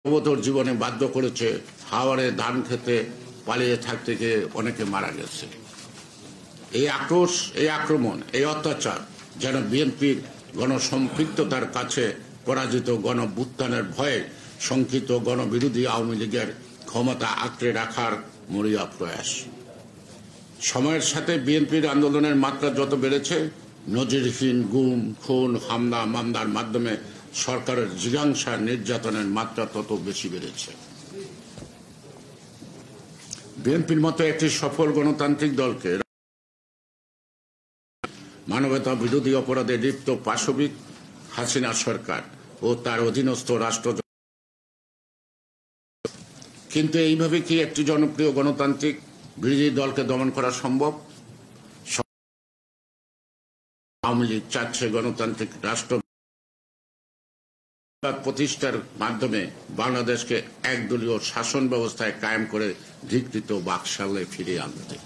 অবতর জীবনে বাধ্য করেছে, হাওড়ে ধান খেতে পালিয়ে থাকতে গিয়ে অনেকে মারা গেছে। এই আক্রোশ, এই আক্রমণ, এই অত্যাচার যেন বিএনপির গণসম্পৃক্ততার কাছে পরাজিত গণভ্যুত্থানের ভয়ে শঙ্কিত গণবিরোধী আওয়ামী লীগের ক্ষমতা আঁকড়ে রাখার মরিয়া প্রয়াস। সময়ের সাথে বিএনপির আন্দোলনের মাত্রা যত বেড়েছে, নজিরহীন গুম, খুন, হামলা, মামলার মাধ্যমে সরকারের জিজ্ঞাসা নির্যাতনের মাত্রা তত বেশি বেড়েছে। বিএনপির মতো একটি সফল গণতান্ত্রিক দলকে মানবতা বিরোধী অপরাধে লিপ্ত পাশবিক হাসিনা সরকার ও তার অধীনস্থ রাষ্ট্র, কিন্তু এইভাবে কি একটি জনপ্রিয় গণতান্ত্রিক বিরোধী দলকে দমন করা সম্ভব? আওয়ামী লীগ চাচ্ছে গণতান্ত্রিক রাষ্ট্র প্রতিষ্ঠার মাধ্যমে বাংলাদেশকে একদলীয় শাসন ব্যবস্থায় কায়েম করে ধিকৃত বাকশালে ফিরিয়ে আনতে।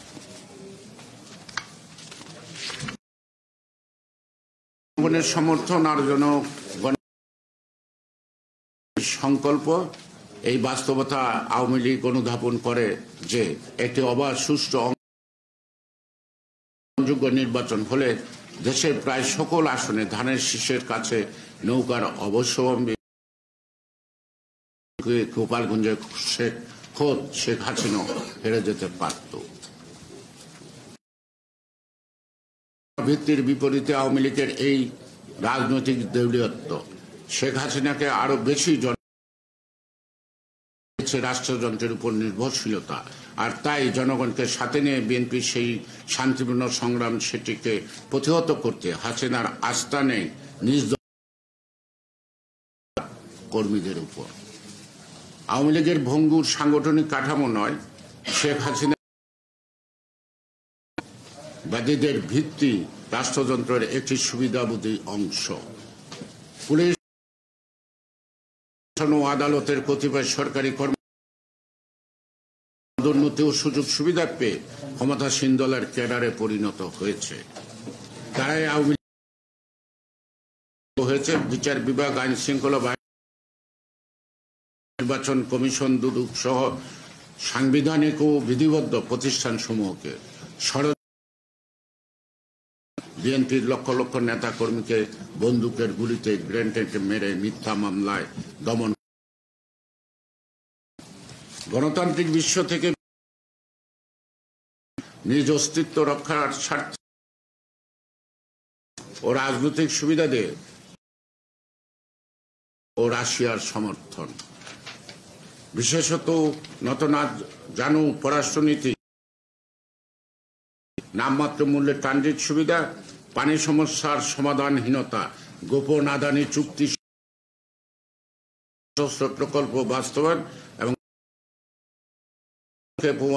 জনগণের সমর্থন আর সংকল্প, এই বাস্তবতা আওয়ামী লীগ অনুধাবন করে যে একটি অবাধ, সুষ্ঠু, যোগ্য নির্বাচন হলে দেশের প্রায় সকল আসনে ধানের শীষের কাছে নৌকার অবশ্যম্ভাবী গোপালগঞ্জের খোদ শেখ হাসিনা হেরে যেতে পারত। ভিত্তির বিপরীতে আওয়ামী লীগের এই রাজনৈতিক দেউলিয়ত্ব শেখ হাসিনাকে আরো বেশি রাষ্ট্রযন্ত্রের উপর নির্ভরশীলতা, আর তাই জনগণকে সাথে নিয়ে বিএনপির সেই শান্তিপূর্ণ সংগ্রাম, সেটিকে প্রতিহত করতে হাসিনার আস্থা নেই নিজ কর্মীদের উপর। আওয়ামী লীগের ভঙ্গুর সাংগঠনিক কাঠামো নয়, শেখ হাসিনা বাদীদের ভিত্তি রাষ্ট্রযন্ত্রের একটি সুবিধাবোধী অংশ। পুলিশ ও আদালতের কতিপয় সরকারি কর্মোন্নতি ও সুযোগ সুবিধা পেয়ে ক্ষমতাসীন দলের ক্যাডারে পরিণত হয়েছে। তারাই আওয়ামী লীগ হয়েছে বিচার বিভাগ, আইন শৃঙ্খলা বাহিনী, নির্বাচন কমিশন, দুদক সহ সাংবিধানিক ও বিধিবদ্ধ প্রতিষ্ঠান সমূহকে বিএনপির লক্ষ লক্ষ নেতা কর্মীকে বন্দুকের গুলিতে গ্রেনেড মেরে মিথ্যা মামলায় দমন। গণতান্ত্রিক বিশ্ব থেকে নিজ অস্তিত্ব রক্ষার স্বার্থে ও রাজনৈতিক সুবিধা দিয়ে ও রাশিয়ার সমর্থন, বিশেষত নত না জানু পররাষ্ট্রনীতি, নামমাত্র মূল্যে ট্রানজিট সুবিধা, পানি সমস্যার সমাধানহীনতা, গোপন আদানি চুক্তি, প্রকল্প বাস্তবায়ন এবং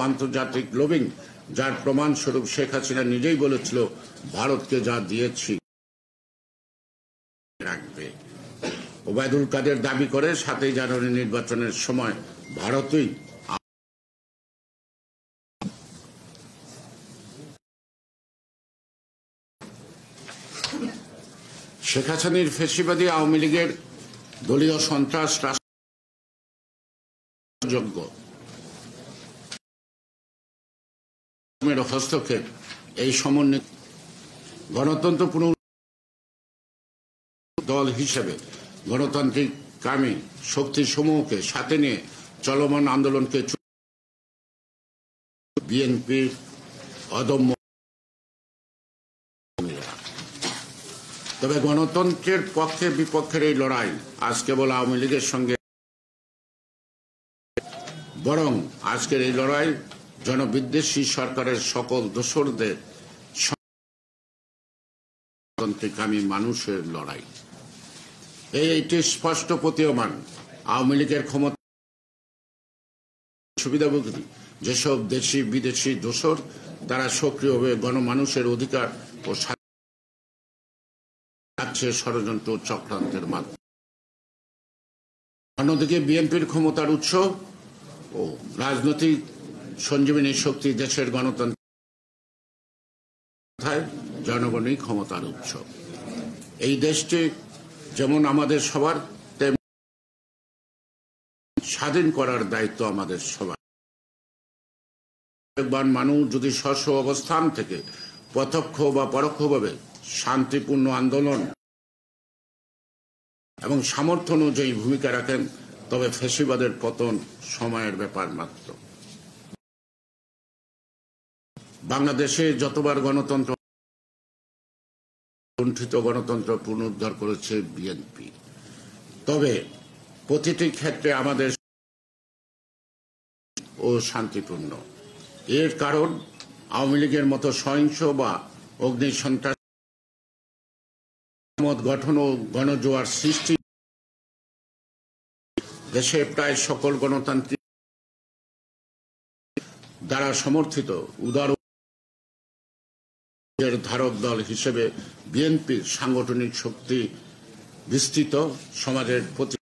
আন্তর্জাতিক লবিং, যার প্রমাণস্বরূপ শেখ হাসিনা নিজেই বলেছিল ভারতকে যা দিয়েছি রাখবে। ওবায়দুল কাদের দাবি করে 7 জানুয়ারি নির্বাচনের সময় ভারতই শেখ হাসিনার ফ্যাসিবাদী আওয়ামী লীগের দলীয় সন্ত্রাস যোগ্য হস্তক্ষেপ, এই সমন্বিত গণতন্ত্র দল হিসেবে গণতান্ত্রিক কামী শক্তি সমূহকে সাথে নিয়ে চলমান আন্দোলনকে বিএনপির অদম্য। তবে গণতন্ত্রের পক্ষে বিপক্ষের এই লড়াই আজ কেবল আওয়ামী লীগের সঙ্গে, বরং আজকের এই লড়াই জনবিদ্বেষী সরকারের সকল দোসরদের গণতান্ত্রিকামী মানুষের লড়াই। এইটি স্পষ্ট প্রতীয়মান আওয়ামী লীগের ক্ষমতা সুবিধাভোগী যেসব দেশি বিদেশি দোসর, তারা সক্রিয়ভাবে গণমানুষের অধিকার ও ষড়যন্ত্র চক্রান্তের মাধ্যমে। অন্যদিকে বিএনপির ক্ষমতার উৎস ও রাজনৈতিক সঞ্জীবনী শক্তি দেশের গণতন্ত্র, জনগণই ক্ষমতার উৎস। এই দেশটি যেমন আমাদের সবার, স্বাধীন করার দায়িত্ব আমাদের সবার। মানুষ যদি স্ব অবস্থান থেকে প্রত্যক্ষ বা পরোক্ষভাবে শান্তিপূর্ণ আন্দোলন এবং সামর্থ্য অনুযায়ী ভূমিকা রাখেন, তবে ফ্যাসিবাদের পতন সময়ের ব্যাপার মাত্র। বাংলাদেশে যতবার গণতন্ত্র লুণ্ঠিত গণতন্ত্র পুনরুদ্ধার করেছে বিএনপি, তবে প্রতিটি ক্ষেত্রে আমাদের ও শান্তিপূর্ণ। এর কারণ আওয়ামী লীগের মতো সহিংস বা অগ্নিসন্ত্রাস গঠন ও গণজোয়ার সৃষ্টি দেশে প্রায় সকল গণতান্ত্রিক দ্বারা সমর্থিত উদার ধারক দল হিসেবে বিএনপির সাংগঠনিক শক্তি বিস্তৃত সমাজের প্রতি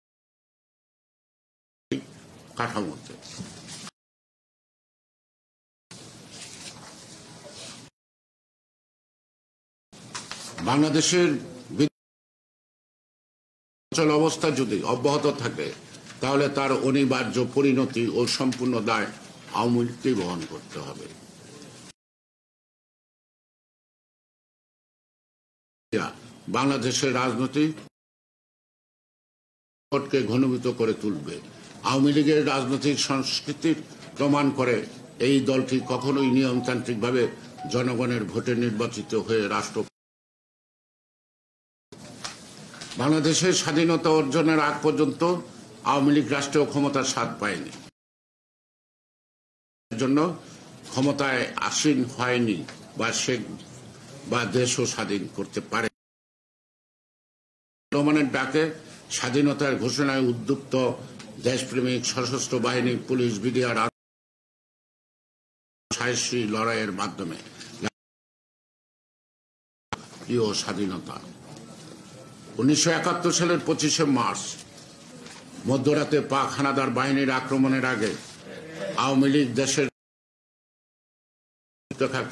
কাঠামোতে। বাংলাদেশের অচল অবস্থা যদি অব্যাহত থাকে, তাহলে তার অনিবার্য পরিণতি ও সম্পূর্ণ দায় আওয়ামী লীগকেই বহন করতে হবে। বাংলাদেশের রাজনৈতিককে ঘনীভূত করে তুলবে। আওয়ামী লীগের রাজনৈতিক সংস্কৃতির প্রমাণ করে এই দলটি কখনোই নিয়মতান্ত্রিকভাবে জনগণের ভোটে নির্বাচিত হয়ে রাষ্ট্র। বাংলাদেশের স্বাধীনতা অর্জনের আগ পর্যন্ত আওয়ামী লীগ রাষ্ট্রীয় ক্ষমতার স্বাদ পায়নি, জন্য ক্ষমতায় আসীন হয়নি বা দেশও স্বাধীন করতে পারে। রহমানের ডাকে স্বাধীনতার ঘোষণায় উদ্যুক্ত দেশপ্রেমিক সশস্ত্র বাহিনী, পুলিশ, বিডিআর সাহসী লড়াইয়ের মাধ্যমে প্রিয় স্বাধীনতা। 1971 সালের 25শে মার্চ মধ্যরাতে পাক হানাদার বাহিনীর আক্রমণের আগে আওয়ামী লীগ দেশের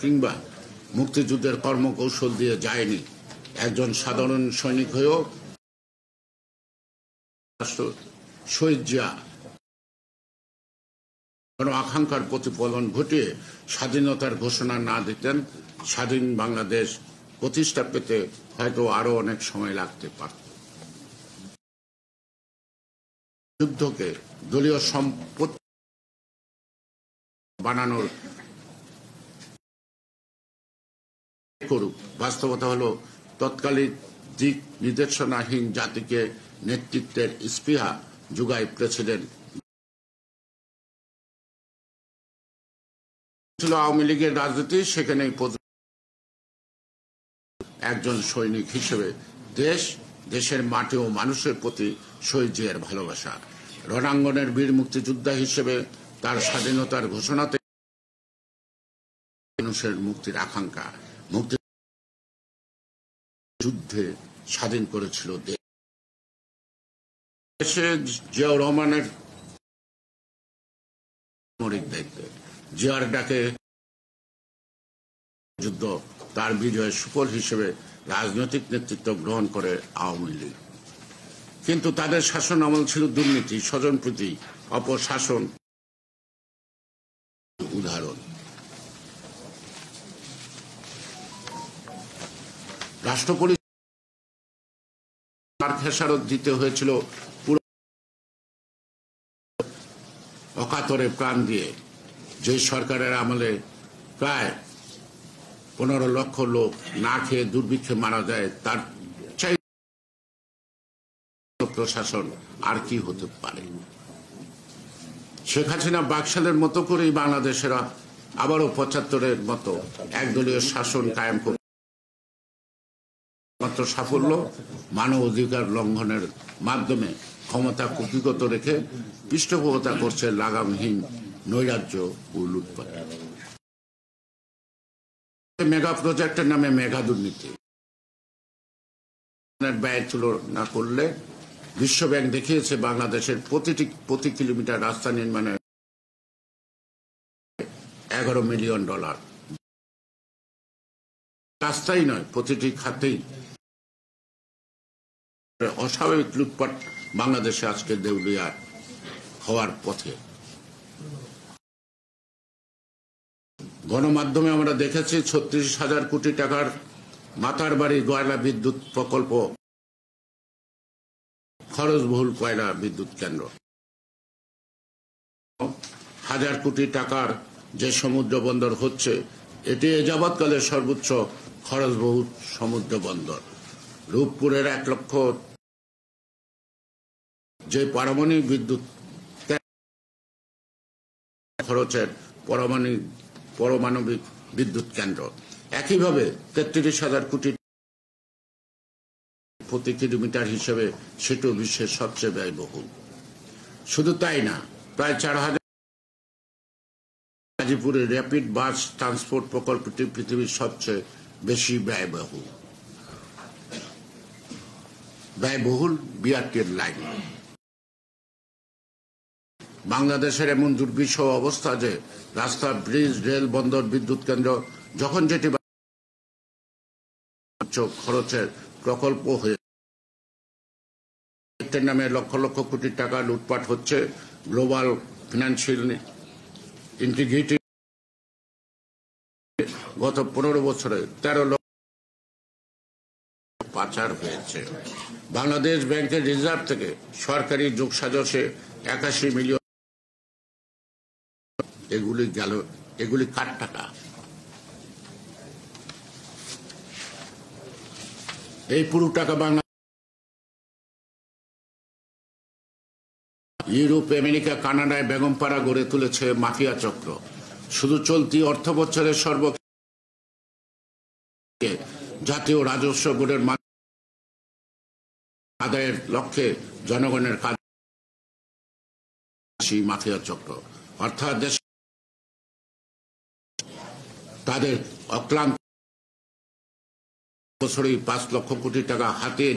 কিংবা মুক্তিযুদ্ধের কর্মকৌশল দিয়ে যায়নি। একজন সাধারণ সৈনিক হয়েও শহীদ জিয়া আকাঙ্ক্ষার প্রতিফলন ঘটিয়ে স্বাধীনতার ঘোষণা না দিতেন, স্বাধীন বাংলাদেশ প্রতিষ্ঠা পেতে হয়তো আরো অনেক সময় লাগতে পারত। যুদ্ধকে দলীয় সম্পত্তি বানানোর করুক। বাস্তবতা হলো তৎকালীন দিক নির্দেশনাহীন জাতিকে নেতৃত্বের স্পৃহা যোগায় প্রেসিডেন্ট ছিল আওয়ামী লীগের রাজনীতি। সেখানে একজন সৈনিক হিসেবে দেশের মাটি ও মানুষের প্রতি শহীদ জিয়ার ভালোবাসা, রণাঙ্গনের বীর মুক্তিযোদ্ধা হিসেবে তার স্বাধীনতার ঘোষণাতে মানুষের মুক্তির আকাঙ্ক্ষা, মুক্তি যুদ্ধে স্বাধীন করেছিল দেশে। জিয়াউর রহমানের দায়িত্বে জিয়ার ডাকে যুদ্ধ তার বিজয়ের সুফল হিসেবে রাজনৈতিক নেতৃত্ব গ্রহণ করে আওয়ামী লীগ। কিন্তু তাদের শাসন আমল ছিল দুর্নীতি, স্বজনপ্রীতি, অপশাসন উদাহরণ। রাষ্ট্র পরিচালনার খেসারত দিতে হয়েছিল পুরো অকাতরে প্রাণ দিয়ে। যে সরকারের আমলে প্রায় 15 লক্ষ লোক না খেয়ে দুর্ভিক্ষে মারা যায়, তার চাই প্রশাসন আর কি হতে পারে। শেখ হাসিনা বাকশালের মতো করেই বাংলাদেশের আবারও 75-এর মতো একদলীয় শাসন কায়েম করে মাত্র সাফল্য মানব অধিকার লঙ্ঘনের মাধ্যমে ক্ষমতা কুক্ষিগত রেখে পৃষ্ঠপোষকতা করছে লাগামহীন নৈরাজ্য ও লুটপাট। মেগা প্রজেক্টের নামে মেগা দুর্নীতি ব্যয় তুলনা করলে বিশ্বব্যাংক দেখিয়েছে বাংলাদেশের প্রতি কিলোমিটার রাস্তা নির্মাণে $11 মিলিয়ন। রাস্তাই নয়, প্রতিটি খাতেই অস্বাভাবিক লুটপাট বাংলাদেশে আজকে দেউলিয়া। হওয়ার পথে। গণমাধ্যমে আমরা দেখেছি 36,000 কোটি টাকার মাতার বাড়ি কয়লা বিদ্যুৎ প্রকল্প, খরচবহুল কয়লা বিদ্যুৎ কেন্দ্র। 1,000 কোটি টাকার যে সমুদ্র বন্দর হচ্ছে, এটি এ যাবৎকালের সর্বোচ্চ খরচবহুল সমুদ্র বন্দর। রূপপুরের 1 লক্ষ যে পারমাণবিক বিদ্যুৎ খরচের পারমাণবিক বিদ্যুৎ কেন্দ্র, একইভাবে 33,000 কোটি প্রতি কিলোমিটার হিসেবে সেটিও বিশ্বের সবচেয়ে ব্যয়বহুল। শুধু তাই না, প্রায় 4,000 গাজীপুরের র্যাপিড বাস ট্রান্সপোর্ট প্রকল্পটি পৃথিবীর সবচেয়ে বেশি ব্যয়বহুল বিআরটির লাইন। বাংলাদেশের এমন দুর্বিষহ অবস্থা যে রাস্তা, ব্রিজ, রেল, বন্দর, বিদ্যুৎ কেন্দ্র যখন যেটি খরচের প্রকল্প হয়ে নামে লক্ষ লক্ষ কোটি টাকা লুটপাট হচ্ছে। গ্লোবাল ফিনান্সিয়াল ইন্টিগ্রিটি গত 15 বছরে 13 লক্ষ পাচার হয়েছে। বাংলাদেশ ব্যাংকের রিজার্ভ থেকে সরকারি যোগসাজশে 81 মিলিয়ন, এগুলি কার টাকা? এই পুরো টাকা বাংলা, ইউরোপ, আমেরিকা, কানাডায় বেগমপাড়া গড়ে তুলেছে মাফিয়া চক্র। শুধু চলতি অর্থ বছরের জাতীয় রাজস্ব বোর্ডের আদায়ের লক্ষ্যে জনগণের কাজ মাফিয়া চক্র, অর্থাৎ দেশ তাদের অক্লান্ত বছরে 5 লক্ষ কোটি টাকা হাতে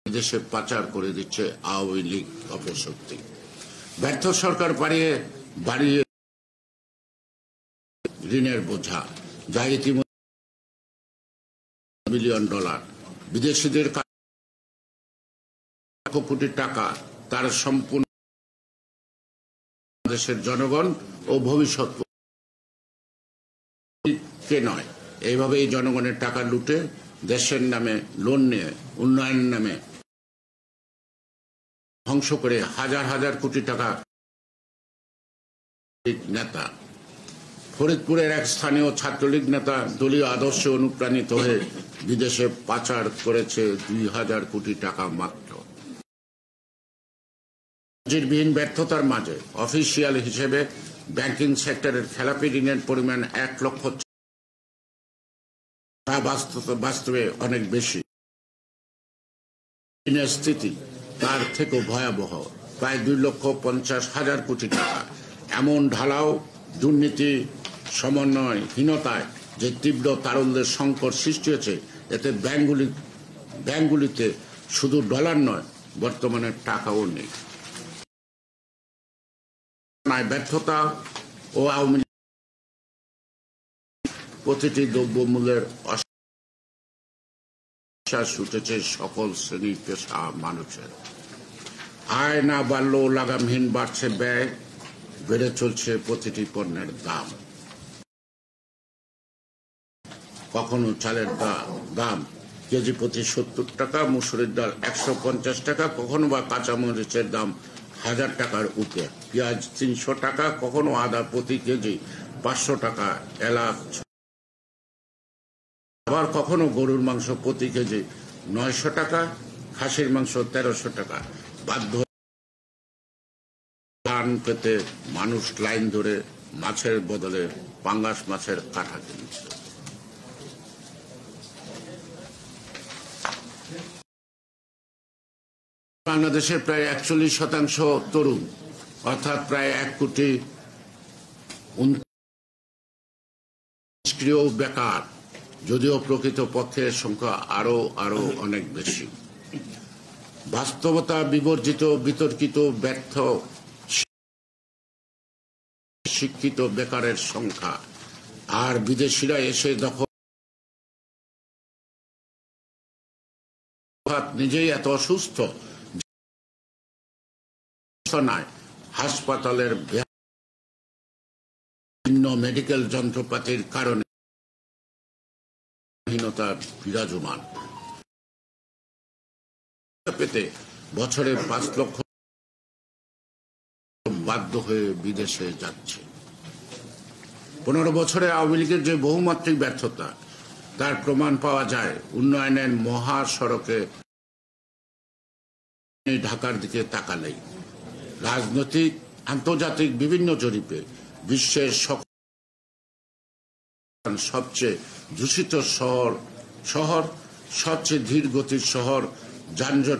দেশে পাচার করে দিচ্ছে আওয়ামী লীগ অপশক্তি। ব্যর্থ সরকার বাড়িয়ে ঋণের বোঝা, যা ইতিমধ্যে $1 বিলিয়ন, বিদেশিদের কোটি টাকা, তার সম্পূর্ণ দেশের জনগণ ও ভবিষ্যৎ কে নয়। এইভাবে এই জনগণের টাকা লুটে দেশের নামে লোন নিয়ে উন্নয়নের নামে ধ্বংস করে হাজার হাজার কোটি টাকা নেতা। ফরিদপুরের এক স্থানীয় ছাত্রলীগ নেতা দলীয় আদর্শে অনুপ্রাণিত হয়ে বিদেশে পাচার করেছে 2,000 কোটি টাকা মাত্র। বিহীন ব্যর্থতার মাঝে অফিসিয়াল হিসেবে ব্যাংকিং সেক্টরের খেলাপি ঋণের পরিমাণ 1 লক্ষ, বাস্তবে অনেক বেশি। ঋণের স্থিতি তার থেকেও ভয়াবহ, প্রায় 2,50,000 কোটি টাকা। এমন ঢালাও দুর্নীতি, সমন্বয়হীনতায় যে তীব্র তারল্যের সংকট সৃষ্টি হয়েছে, এতে ব্যাংকগুলিতে শুধু ডলার নয়, বর্তমানে টাকাও নেই। ব্যর্থতা ও আওয়ামী প্রতিটি দ্রব্যমূল্যের অশ্বাস উঠেছে সকল শ্রেণী পেশা মানুষের। আয় না বাড়লেও লাগামহীন বাড়ছে ব্যয়, বেড়ে চলছে প্রতিটি পণ্যের দাম। কখনো চালের দাম কেজি প্রতি 70 টাকা, মুসুরির ডাল 150 টাকা, কখনো বা কাঁচামরিচের দাম 1000 টাকার উপরে, পেঁয়াজ 300 টাকা, কখনো আদা প্রতি কেজি 500 টাকা, এলাচ, আবার কখনো গরুর মাংস প্রতি কেজি 900 টাকা, খাসির মাংস 1300 টাকা। বাধ্য ধান পেতে মানুষ লাইন ধরে মাছের বদলে পাঙ্গাস মাছের কাঁটা কিনছে। বাংলাদেশের প্রায় 41% তরুণ, অর্থাৎ প্রায় 1,29,000,000 বেকার, যদিও প্রকৃত পক্ষের সংখ্যা আরো অনেক বেশি। বাস্তবতা বিবর্জিত, বিতর্কিত, ব্যর্থ শিক্ষিত বেকারের সংখ্যা, আর বিদেশিরা এসে দখল নিজেই এত অসুস্থ হাসপাতালের বিভিন্ন মেডিকেল যন্ত্রপাতির কারণে হীনতা বিরাজমান পেতে বছরে 5 লক্ষ বাধ্য হয়ে বিদেশে যাচ্ছে। 15 বছরে আওয়ামী লীগের যে বহুমাত্রিক ব্যর্থতা তার প্রমাণ পাওয়া যায় উন্নয়নের মহাসড়কে ঢাকার দিকে তাকালেই। রাজনৈতিক আন্তর্জাতিক বিভিন্ন জরিপে বিশ্বের সবচেয়ে দূষিত শহর, সবচেয়ে ধীর গতির শহর, যানজট,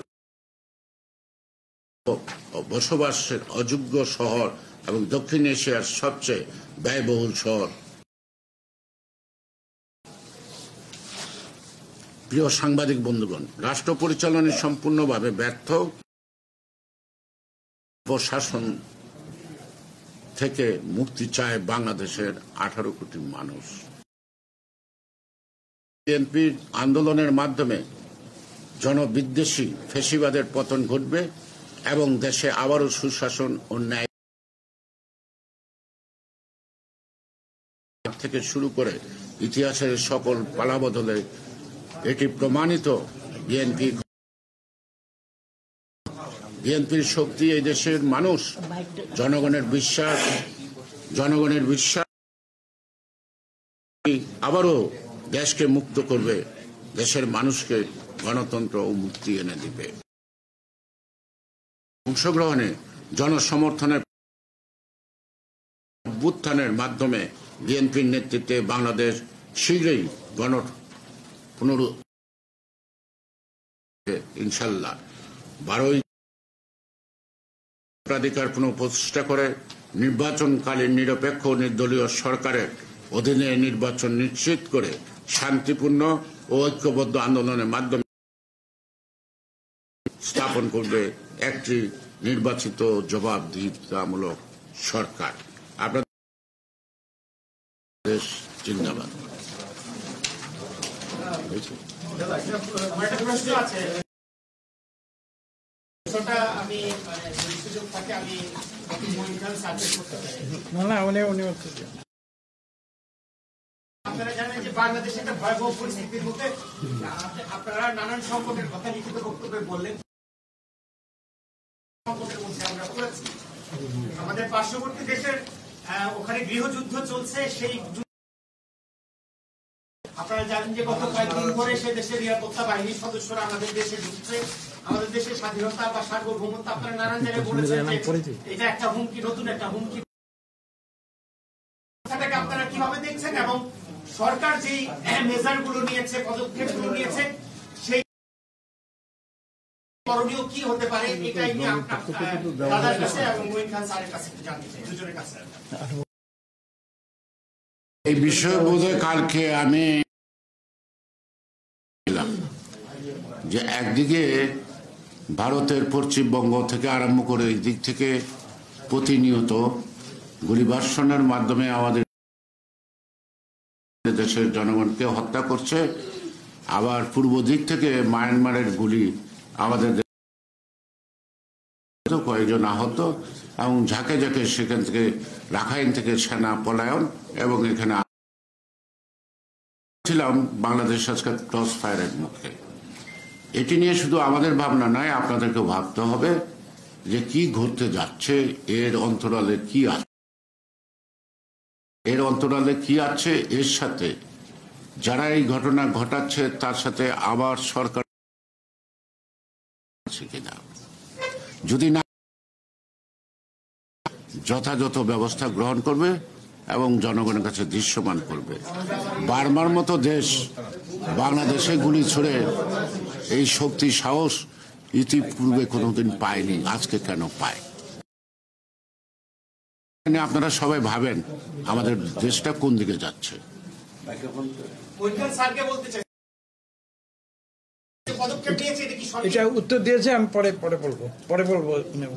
বসবাসের অযোগ্য শহর এবং দক্ষিণ এশিয়ার সবচেয়ে ব্যয়বহুল শহর। প্রিয় সাংবাদিক বন্ধুগণ, রাষ্ট্র পরিচালনায় সম্পূর্ণভাবে ব্যর্থ প্রশাসন থেকে মুক্তি চায় বাংলাদেশের 18 কোটি মানুষ। বিএনপির আন্দোলনের মাধ্যমে জনবিদ্বেষী ফ্যাসিবাদের পতন ঘটবে এবং দেশে আবারও সুশাসন ও ন্যায় থেকে শুরু করে ইতিহাসের সকল পালাবদলে এটি প্রমাণিত। বিএনপির শক্তি এই দেশের মানুষ, জনগণের বিশ্বাস আবারও দেশকে মুক্ত করবে, দেশের মানুষকে গণতন্ত্র ও মুক্তি এনে দিবে। অংশগ্রহণে জনসমর্থনের অভ্যুত্থানের মাধ্যমে বিএনপির নেতৃত্বে বাংলাদেশ শীঘ্রই ইনশাল্লাহ 12ই অগ্রাধিকার প্রচেষ্টা করে নির্বাচনকালীন নিরপেক্ষ নির্দলীয় সরকারের অধীনে নির্বাচন নিশ্চিত করে শান্তিপূর্ণ ও ঐক্যবদ্ধ আন্দোলনের মাধ্যমে স্থাপন করবে একটি নির্বাচিত জবাবদিহিতামূলক সরকার। আপনাদের দেশ জিন্দাবাদ। আপনারা জানেন যে বাংলাদেশে একটা ভয়াবহ পরিস্থিতির মধ্যে আপনারা নানান সংকটের কথা লিখিত বক্তব্যে বললেন। সংকটের মধ্যে আমরা পড়েছি, আমাদের পার্শ্ববর্তী দেশের ওখানে গৃহযুদ্ধ চলছে। সেই আপনারা জানেন যে গত কয়েকদিন ধরে সে দেশের নিরাপত্তা বাহিনীর সদস্যরা আমাদের দেশে ঢুকছে। আমাদের দেশের স্বাধীনতা বা সার্বভৌমত্ব আপনারা নানান জায়গায় বলেছেন এটা একটা হুমকি, নতুন একটা হুমকি। আপনারা কিভাবে দেখছেন এবং সরকার যেই মেজারগুলো নিয়েছে, পদক্ষেপগুলো নিয়েছে, সেই করণীয় কি হতে পারে, এটাই নিয়ে দাদার কাছে এবং মঈন খান স্যারের কাছে জানতে চাই, দুজনের কাছে। এই বিষয়ে বোধহয় কালকে আমি যে একদিকে ভারতের পশ্চিমবঙ্গ থেকে আরম্ভ করে এই দিক থেকে প্রতিনিয়ত গুলিবর্ষণের মাধ্যমে আমাদের দেশের জনগণকে হত্যা করছে, আবার পূর্ব দিক থেকে মায়ানমারের গুলি আমাদের কয়েকজন আহত এবং ঝাঁকে ঝাঁকে সেখান থেকে রাখাইন থেকে সেনা পলায়ন এবং এখানে ছিলাম বাংলাদেশ আজকে ক্রস ফায়ারের মুখে। এটি নিয়ে শুধু আমাদের ভাবনা নয়, আপনাদেরকে ভাবতে হবে যে কি ঘটতে যাচ্ছে, এর অন্তরালে কি আছে, এর সাথে যারা এই ঘটনা ঘটাচ্ছে তার সাথে আবার সরকার আছে কিনা, যদি না যথাযথ ব্যবস্থা গ্রহণ করবে এবং জনগণের কাছে দৃশ্যমান করবে। বার্মার মতো দেশ বাংলাদেশে গুলি ছুড়ে এই শক্তি সাহস ইতিপূর্বে কোনোদিন পায়নি, আজকে কেন পায়? আপনারা সবাই ভাবেন আমাদের দেশটা কোন দিকে যাচ্ছে। এটা উত্তর দিয়েছে, আমি পরে বলবো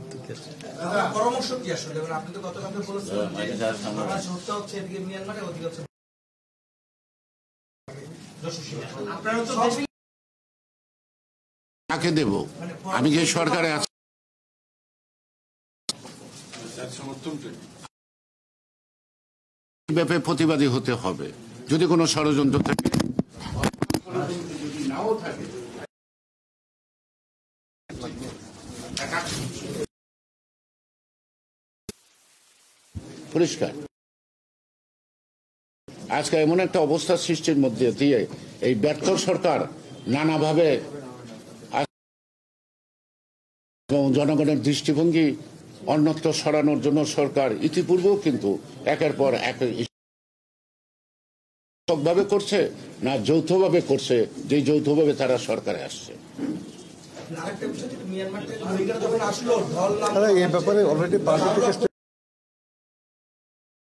উত্তর দিয়েছে। পরামর্শ কি আসলে আপনি তো গতকালকে বলেছেন কাকে দেব? আমি যে সরকারে আছি ব্যাপারে প্রতিবাদী হতে হবে। যদি কোনো ষড়যন্ত্র থাকে, যদি নাও থাকে, পরিষ্কার আজকে এমন একটা অবস্থা সৃষ্টির মধ্যে দিয়ে এই ব্যর্থ সরকার নানাভাবে এবং জনগণের দৃষ্টিভঙ্গি অন্যত্র সরানোর জন্য সরকার ইতিপূর্বেও কিন্তু একের পর এক ভাবে করছে, না যৌথভাবে করছে, যে যৌথভাবে তারা সরকারে আসছে।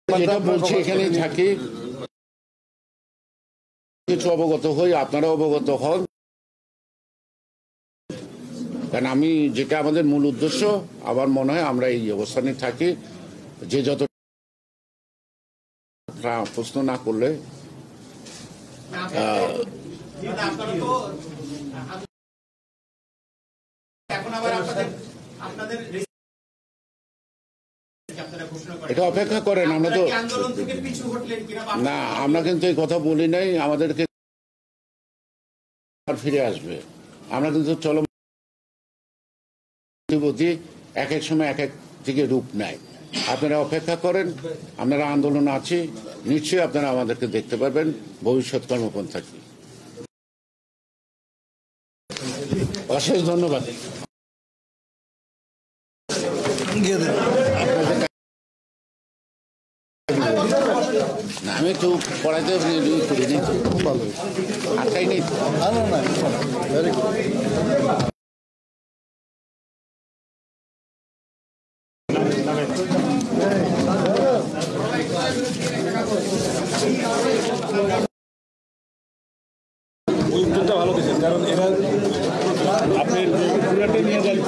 যেটা বলছি এখানেই থাকি, কিছু অবগত হই, আপনারা অবগত হন, কারণ আমি যেটা আমাদের মূল উদ্দেশ্য, আমার মনে হয় আমরা এই অবস্থানে থাকি। যে যত প্রশ্ন না করলে এটা অপেক্ষা করেন। আমরা তো না, আমরা কিন্তু এই কথা বলি নাই আমাদেরকে ফিরে আসবে। আমরা কিন্তু চলমান এক এক সময় এক এক দিকে রূপ নেয়। আপনারা অপেক্ষা করেন, আপনারা আন্দোলন আছি, নিশ্চয়ই আপনারা আমাদেরকে দেখতে পারবেন ভবিষ্যৎ কর্মপন্থা কি। অশেষ ধন্যবাদ। না, আমি একটু পড়াইতে করিনি, আটকাই নেই। উত্তরটা ভালো দিচ্ছেন, কারণ এরা আপনি নিয়ে যান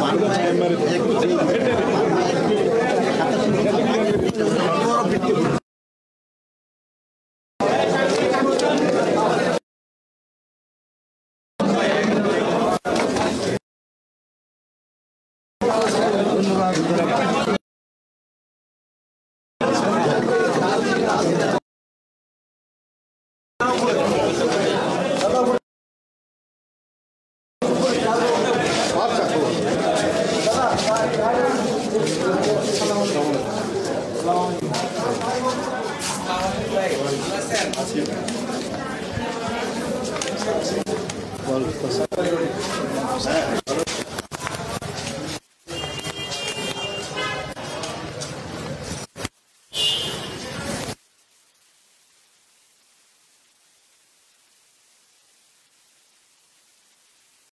Well,